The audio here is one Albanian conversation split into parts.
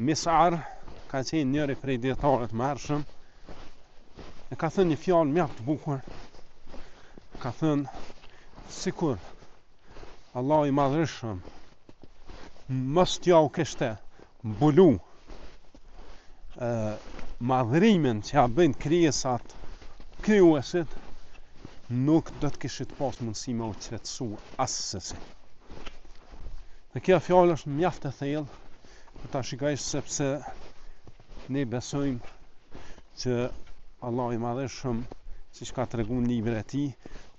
Mis'ar ka qenë njëri prej dietarëve të mëhershëm, e ka thënë një fjalë mjaft të bukur. Ka thënë sikur Allah i madhërisëm mos t'ja u kishte mbulu madhërimin që ja bëjnë krijesat krijuesit, nuk do të kishit pas mundësi me u qetësu asesi. Dhe kjo fjalë është mjaft e thellë për ta shikojsh, sepse ne besojmë që Allah i madhërisëm, siç ka treguar në librin e tij,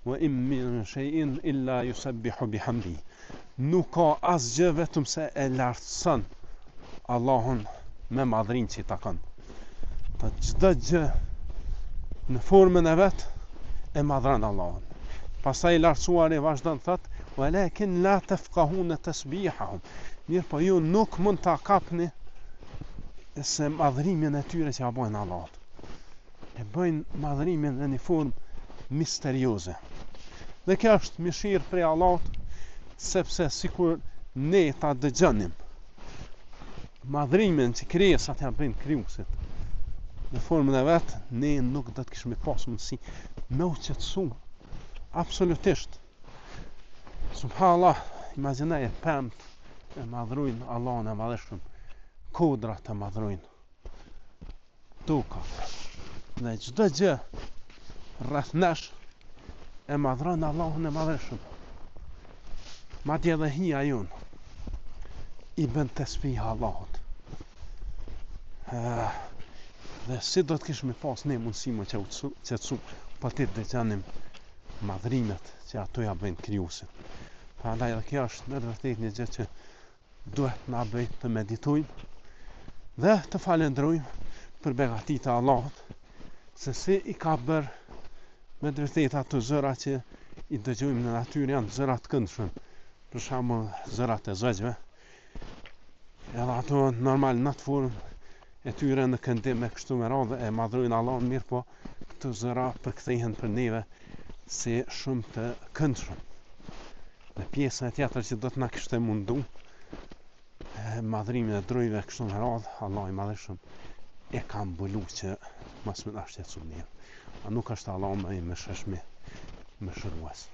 wa in min shay'in illa yusabbihu bihamdi, nuk ka asgjë vetëm se e lartëson Allahun me madhrinë që i takon. Ta çdo gjë në formën e vet e madhron Allahun. Pastaj i lartësuari vazhdon thot: "Walakin la tafqahuna tasbihahum", mirë po ju nuk mund ta kapni se madhrimin e tyre që ja bojnë Allahut. E bëjnë madhrimin në një formë misterioze. Dhe kjo është mëshirë prej Allahut, sepse sikur ne ta dëgjonim madhrimin që krijesat ja bëjnë krijuesit në formën e vet, ne nuk do të kishim pas mundësi me u qetësu absolutisht. Subhanallah, imagjinoj e pemt e madhrojnë Allahun e madhëshëm, kodrat e madhrojnë, tokat, dhe çdo gjë rreth nesh e madhron Allahun e madhëshëm. Madje edhe hija jon i bën tasbih Allahut. Dhe si do të kishme pas ne mundësi më qetësu, pa të dëgjonim madhrimet që ato ja bëjnë krijuesit. Prandaj edhe kjo është në vërtetë një gjë që duhet na bëj të meditojmë dhe të falendrojmë për begatitë e Allahut, se si i ka bërë me të vërtetë ato zëra që i dëgjojmë në natyrë janë zëra të këndshëm, për shembull zërat e zogjve. Edhe ato normal në atë formë e tyre në këndim me kështu me radhë e madhrojnë Allahun, mirë po këto zëra përkthehen për neve si shumë të këndshëm. Dhe pjesën e tjetër që do të na kishte mundu madhrimin e drujve kështu me radhë, Allah i madhëshëm e ka mbulu që mos më na shqetësoni. A nuk është Allah më i mëshirshëm, mëshirues.